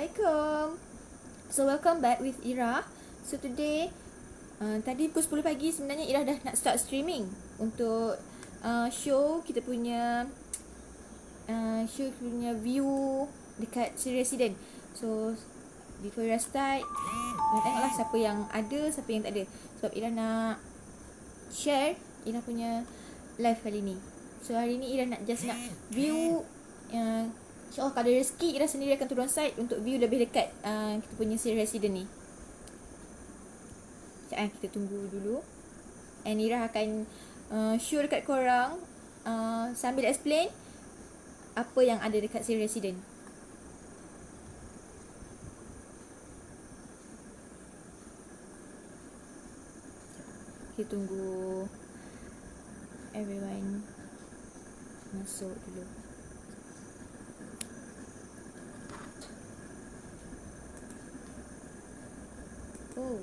Assalamualaikum. So welcome back with Ira. So today tadi pukul 10 pagi sebenarnya Ira dah nak start streaming untuk show kita punya view dekat Sri Resident. So before Ira start, tengoklah siapa yang ada, siapa yang tak ada. Sebab Ira nak share Ira punya live kali ni. So hari ni Ira nak view InsyaAllah kalau ada rezeki Ira sendiri akan turun site untuk view lebih dekat kita punya Sri Resident ni. Sekejap kita tunggu dulu. And Ira akan show dekat korang sambil explain apa yang ada dekat Sri Resident. Kita tunggu everyone masuk dulu. Oh.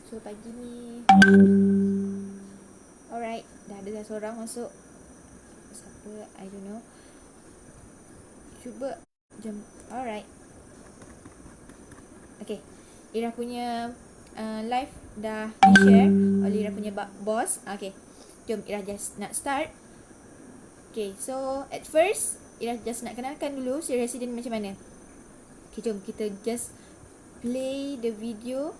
So pagi ni alright, dah ada seorang masuk. Siapa? I don't know. Cuba jom. Alright. Okay, Ira punya live dah di-share oleh Ira punya boss. Okay, jom Ira just nak start. Okay, so at first Ira just nak kenalkan dulu Sri Resident macam mana. Okay, jom kita just play the video.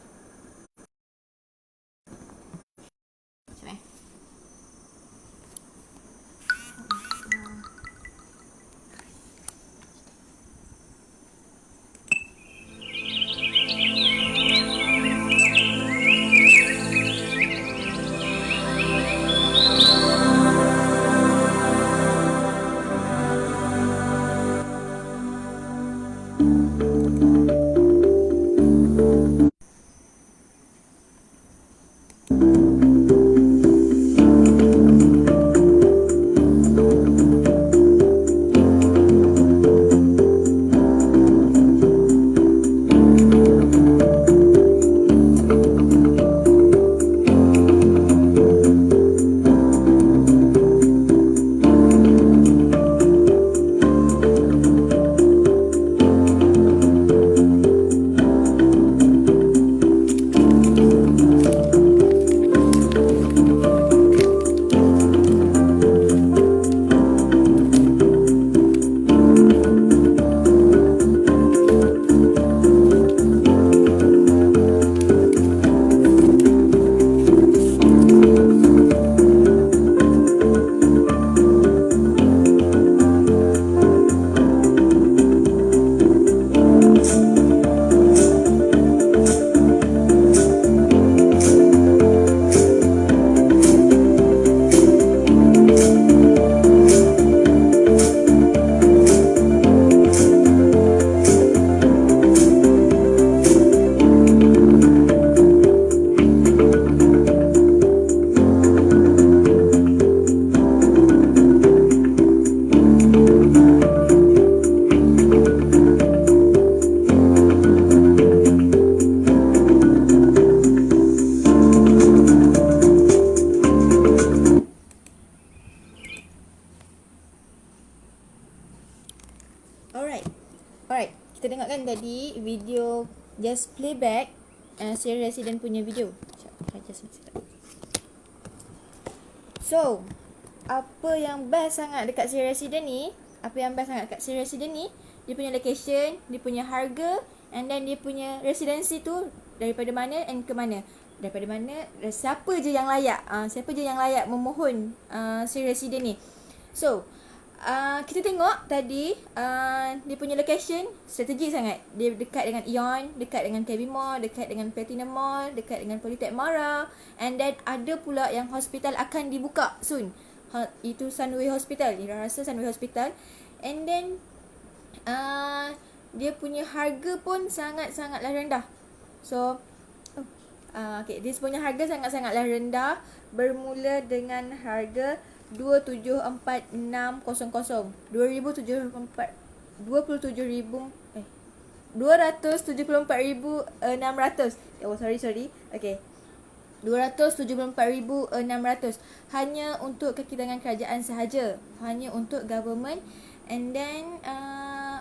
Alright, kita tengok kan tadi video just playback Sri Resident punya video. So, apa yang best sangat dekat Sri Resident ni? Apa yang best sangat dekat Sri Resident ni? Dia punya location, dia punya harga, and then dia punya residency tu daripada mana and ke mana. Daripada mana, siapa je yang layak memohon Sri Resident ni. So, Kita tengok tadi dia punya location strategik sangat. Dia dekat dengan Ion, dekat dengan KB Mall, dekat dengan Platinum Mall, dekat dengan Polytech Mara, and then ada pula yang hospital akan dibuka soon. Itu Sunway Hospital. Ira rasa Sunway Hospital. And then dia punya harga pun sangat-sangatlah rendah. So okay, dia punya harga sangat-sangatlah rendah, bermula dengan harga 274,600. 274,600. Oh, sorry. Okay. 274,600 hanya untuk kaki tangan kerajaan sahaja. Hanya untuk government. And then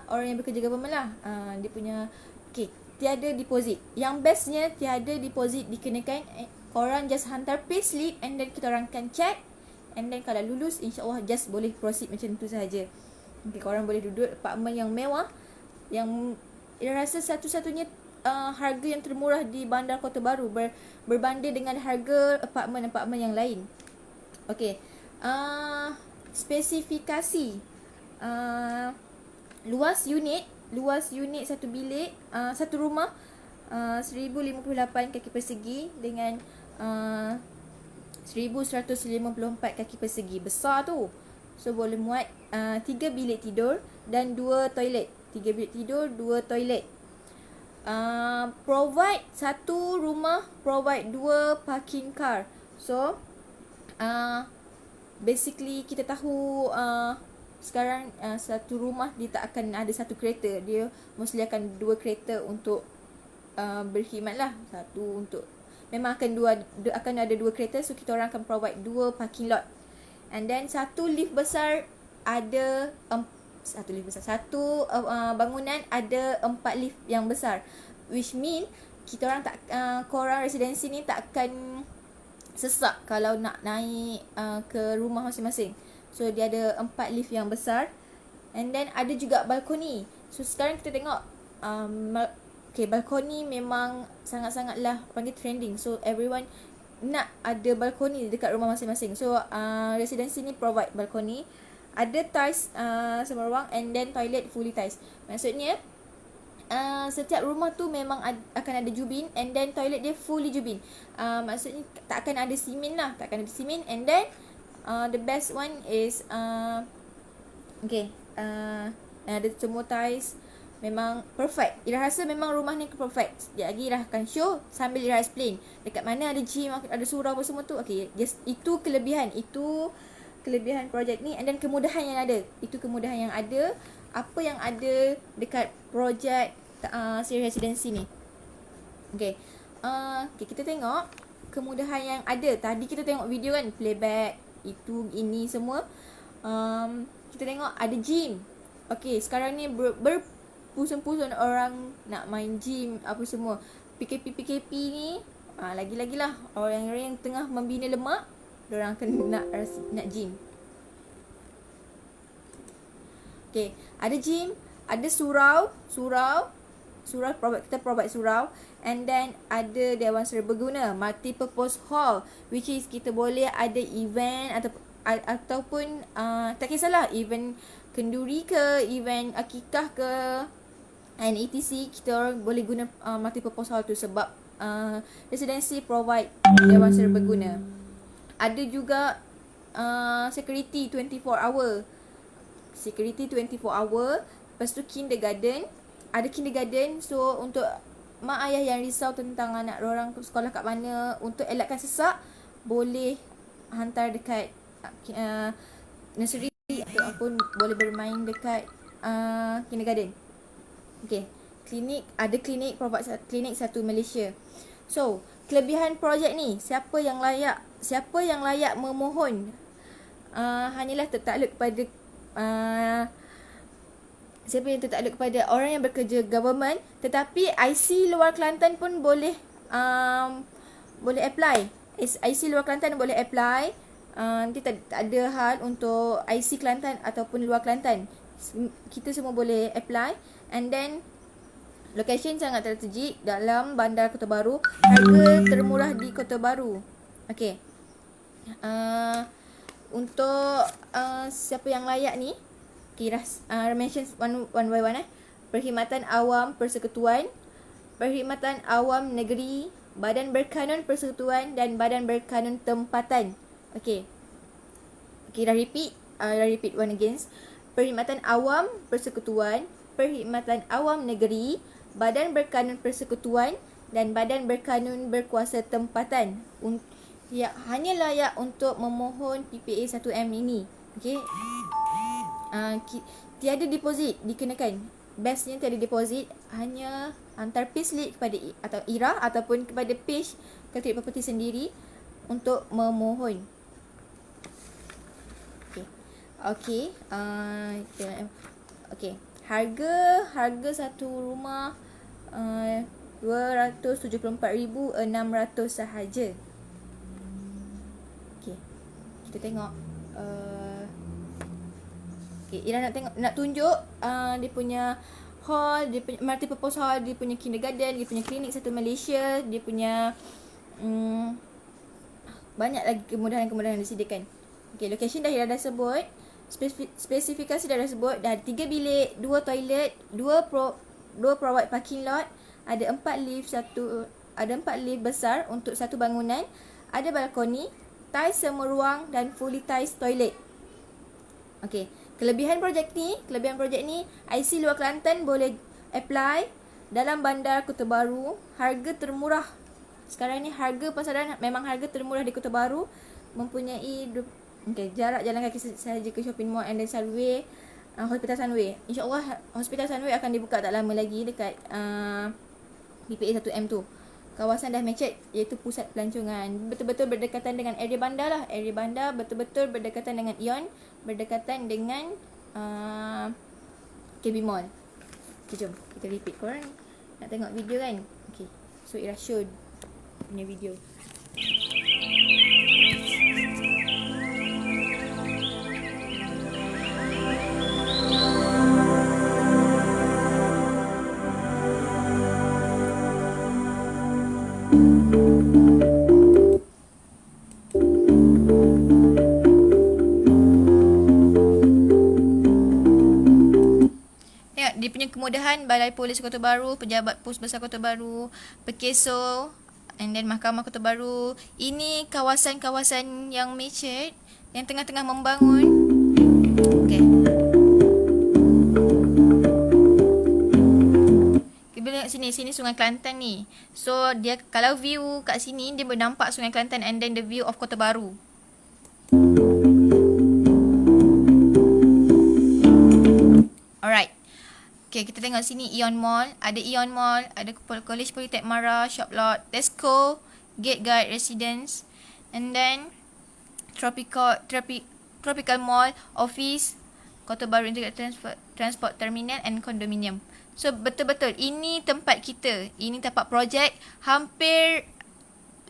orang yang bekerja government lah. Dia punya okay, tiada deposit. Yang bestnya tiada deposit dikenakan. Korang just hantar payslip and then kita orang akan check. And then kalau lulus, insyaAllah just boleh proceed macam tu sahaja. Okay, korang boleh duduk apartmen yang mewah, yang rasa satu-satunya harga yang termurah di Bandar Kota Baru berbanding dengan harga apartmen-apartmen yang lain. Okay, spesifikasi luas unit satu bilik, satu rumah 1058 kaki persegi dengan 1154 kaki persegi. Besar tu. So boleh muat 3 bilik tidur dan 2 toilet. 3 bilik tidur, 2 toilet. Provide satu rumah, provide 2 parking car. So basically kita tahu sekarang satu rumah dia tak akan ada satu kereta. Dia mesti akan 2 kereta untuk berkhidmat lah. Satu untuk memang akan ada 2 kereta. So kita orang akan provide 2 parking lot. And then satu lift besar ada satu bangunan ada 4 lift yang besar. Which mean kita orang korang residensi ni tak akan sesak kalau nak naik ke rumah masing-masing. So dia ada 4 lift yang besar. And then ada juga balkoni. So sekarang kita tengok okay, balkoni memang sangat-sangatlah panggil trending. So everyone nak ada balkoni dekat rumah masing-masing. So residensi ni provide balkoni. Ada tiles semua ruang, and then toilet fully tiles. Maksudnya setiap rumah tu memang akan ada jubin, and then toilet dia fully jubin. Maksudnya tak akan ada simen lah. Tak akan ada simen. And then the best one is okay, ada semua tiles. Memang perfect. Ira rasa memang rumah ni perfect. Sekejap lagi Ira akan show sambil Ira explain dekat mana ada gym, ada surau apa semua tu. Okay, just itu kelebihan. Itu kelebihan projek ni. And then kemudahan yang ada. Itu kemudahan yang ada. Apa yang ada dekat projek Seri Residency ni. Okay. Okay, kita tengok kemudahan yang ada. Tadi kita tengok video kan, playback, itu, ini semua. Kita tengok ada gym. Okay, sekarang ni berpusun-pusun orang nak main gym apa semua. PKP ni lagi-lagi lah orang-orang yang tengah membina lemak, diorang akan nak gym. Okay, ada gym, ada surau, kita provide surau. And then ada Dewan Serbaguna, multi-purpose hall, which is kita boleh ada event ataupun tak kisahlah, event kenduri ke, event akikah ke, and etc. Kita orang boleh guna multi-purpose hall tu sebab residency provide Dewan Serbaguna. Ada juga security 24 hour. Security 24 hour. Lepas tu kindergarten. Ada kindergarten. So untuk mak ayah yang risau tentang anak orang sekolah kat mana, untuk elakkan sesak, boleh hantar dekat nursery ataupun boleh bermain dekat kindergarten. Okay. Ada klinik, provide klinik satu Malaysia. So kelebihan projek ni, siapa yang layak memohon, hanyalah tertakluk kepada siapa yang tertakluk kepada orang yang bekerja government. Tetapi IC luar Kelantan pun boleh apply. IC luar Kelantan boleh apply. Nanti tak ada hal untuk IC Kelantan ataupun luar Kelantan. Kita semua boleh apply. And then location sangat strategik dalam Bandar Kota Baru. Harga termurah di Kota Baru. Okay. Untuk siapa yang layak ni, Okay, mention one by one. Perkhidmatan Awam Persekutuan, Perkhidmatan Awam Negeri, Badan Berkanun Persekutuan dan Badan Berkanun Tempatan. Okay, dah repeat one again. Perkhidmatan Awam Persekutuan, Perkhidmatan Awam Negeri, Badan Berkanun Persekutuan dan Badan Berkanun Berkuasa Tempatan. Hanya layak untuk memohon PPA 1M ini. Okay. Tiada deposit dikenakan. Bestnya tiada deposit, hanya hantar payslip kepada atau IRA ataupun kepada page Ketua Property sendiri untuk memohon. Okey. Harga satu rumah 274,600 sahaja. Okey. Kita tengok Ira nak tunjuk dia punya hall, dia punya multipurpose hall, dia punya kindergarten, dia punya klinik satu Malaysia, dia punya banyak lagi kemudahan-kemudahan yang disediakan. Okey, location dah Ira dah sebut, spesifikasi dah sebut, dah ada 3 bilik, 2 toilet, 2 private parking lot, ada 4 lift besar untuk satu bangunan, ada balkoni, tiles semua ruang dan fully tiles toilet. Okey. Kelebihan projek ni, IC luar Kelantan boleh apply dalam bandar Kota Baru, harga termurah. Sekarang ni harga pasaran memang harga termurah di Kota Baru, mempunyai jarak jalan kaki sahaja ke shopping mall and then Sunway, Hospital Sunway. InsyaAllah Hospital Sunway akan dibuka tak lama lagi dekat PPA 1M tu. Kawasan dah macet, iaitu pusat pelancongan. Betul-betul berdekatan dengan area bandar lah. Area bandar betul-betul berdekatan dengan Ion, berdekatan dengan KB Mall. Okay, jom kita repeat. Korang nak tengok video kan? Okay, so Ira show punya video. Dia punya kemudahan Balai Polis Kota Baru, Pejabat Pos Besar Kota Baru, Pekeso, and then Mahkamah Kota Baru. Ini kawasan-kawasan yang macet, yang tengah-tengah membangun. Okay. Bila sini Sungai Kelantan ni. So dia kalau view kat sini dia boleh nampak Sungai Kelantan and then the view of Kota Baru. Alright. Okay, kita tengok sini Ion Mall. Ada Ion Mall, ada College Politek Mara, Shop Lot, Tesco, Gate Guard Residence, and then Tropical Mall, Office, Kota Baru Integrated Transport Terminal and Condominium. So betul-betul ini tempat kita. Ini tempat projek. Hampir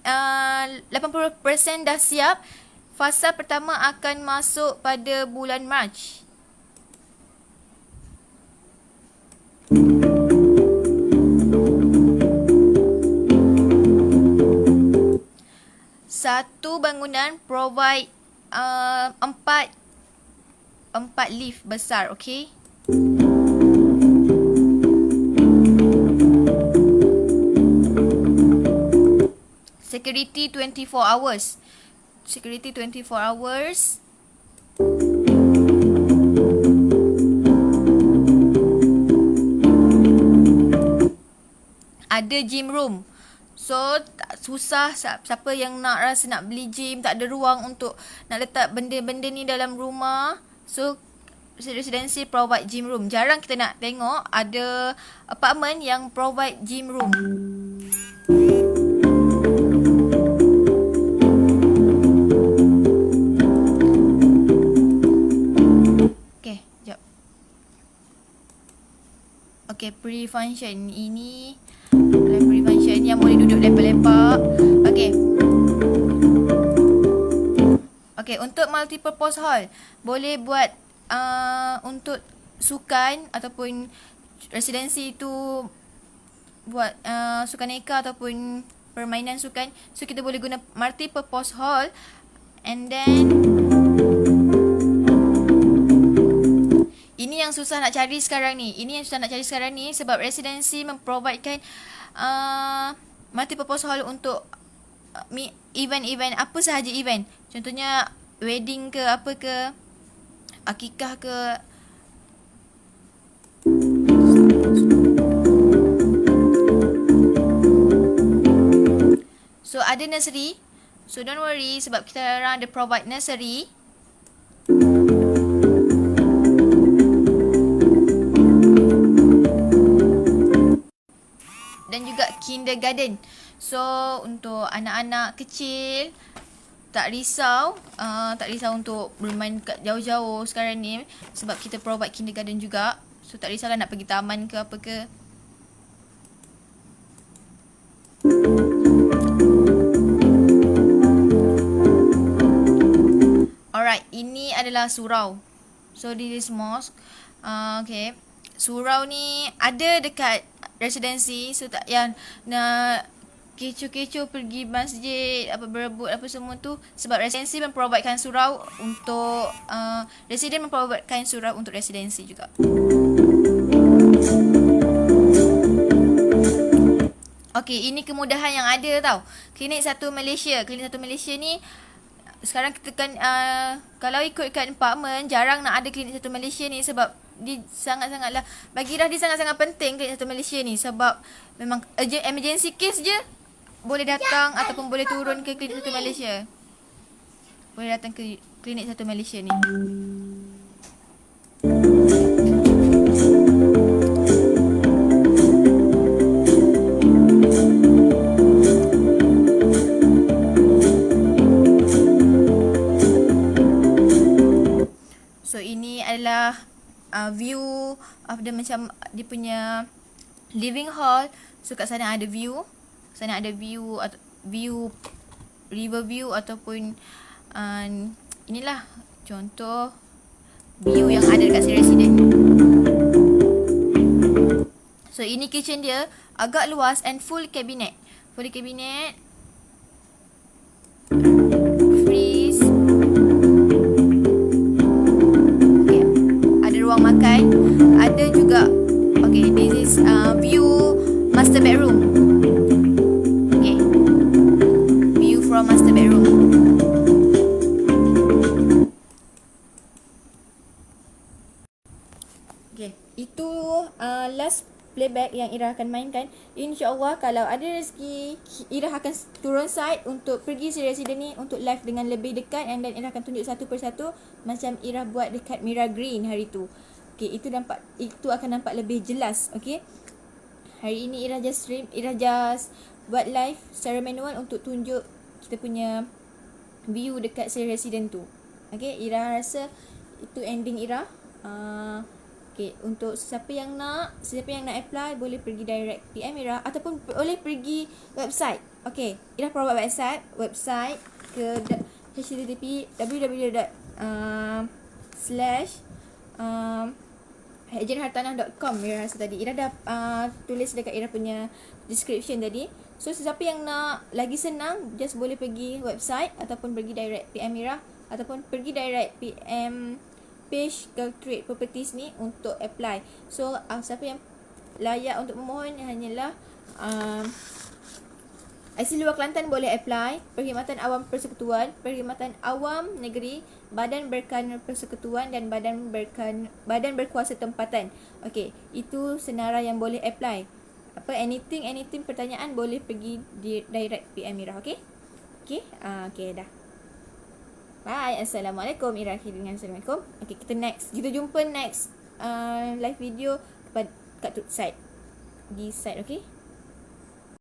80% dah siap. Fasa pertama akan masuk pada bulan Mac. Satu bangunan provide 4 lift besar, okay? Security 24 hours. Security 24 hours. Ada gym room. So tak susah siapa yang rasa nak beli gym, tak ada ruang untuk nak letak benda-benda ni dalam rumah. So residency provide gym room. Jarang kita nak tengok ada apartment yang provide gym room. Okay, jap. Okay, pre-function ini pre-function yang boleh duduk lepak-lepak. Okay, untuk multipurpose hall boleh buat untuk sukan ataupun residensi tu buat sukaneka ataupun permainan sukan. So kita boleh guna multipurpose hall, and then yang susah nak cari sekarang ni. Ini yang susah nak cari sekarang ni sebab residency memprovidekan multi-purpose hall untuk event-event, apa sahaja event. Contohnya wedding ke, apa ke, akikah ke. So ada nursery. So don't worry sebab kita orang ada provide nursery. Dan juga kindergarten. So untuk anak-anak kecil tak risau untuk bermain kat jauh-jauh sekarang ni sebab kita provide kindergarten juga. So tak risaulah nak pergi taman ke apa ke. Alright, ini adalah surau. So this is mosque. Okay. Surau ni ada dekat residensi. So tak yang nak kecoh-kecoh pergi masjid, apa berebut apa semua tu, sebab residensi memprovidekan surau untuk residen memprovidekan surau untuk residensi juga. Okey, ini kemudahan yang ada tau. Klinik 1 Malaysia. Klinik 1 Malaysia ni sekarang kita kan kalau ikutkan department jarang nak ada klinik 1 Malaysia ni sebab dia sangat-sangatlah, bagi Ira dia sangat-sangat penting klinik 1 Malaysia ni sebab memang emergency case je boleh datang ataupun boleh turun ke klinik 1 Malaysia. Boleh datang ke klinik 1 Malaysia ni. So ini adalah view of the macam dia punya living hall. So kat sana ada view. Sana ada view river view ataupun inilah contoh view yang ada dekat si resident. So ini kitchen dia, agak luas and full cabinet. Full cabinet. Freeze. Okay. Ada ruang makan. Ada juga. Okay, this is view master bedroom. Okay. View from master bedroom. Okay, itu last playback yang Ira akan mainkan. InsyaAllah kalau ada rezeki, Ira akan turun site untuk pergi si resident ni untuk live dengan lebih dekat, and then Ira akan tunjuk satu persatu macam Ira buat dekat Mira Green hari tu. Okay, itu akan nampak lebih jelas. Okay, hari ini Ira just buat live secara manual untuk tunjuk kita punya view dekat si resident tu. Okay, Ira rasa itu ending Ira. Okay, untuk sesiapa yang nak apply boleh pergi direct PM Ira ataupun boleh pergi website. Okay, Ira provide website ke http www.agenthartanah.com. Ira rasa tadi Ira dah tulis dekat Ira punya description tadi. So sesiapa yang nak lagi senang, just boleh pergi website ataupun pergi direct PM Ira ataupun pergi direct PM page Caltrade Properties ni untuk apply. So siapa yang layak untuk memohon hanyalah IC Luar Kelantan boleh apply, Perkhidmatan Awam Persekutuan, Perkhidmatan Awam Negeri, Badan Berkan Persekutuan dan Badan Berkuasa Tempatan. Okey, itu senarai yang boleh apply. Apa anything pertanyaan boleh pergi direct PM Ira. Okey? Okey, dah. Bye. Assalamualaikum. Ira akhir dengan Assalamualaikum. Okay, kita jumpa next live video kat site. Di site, okay?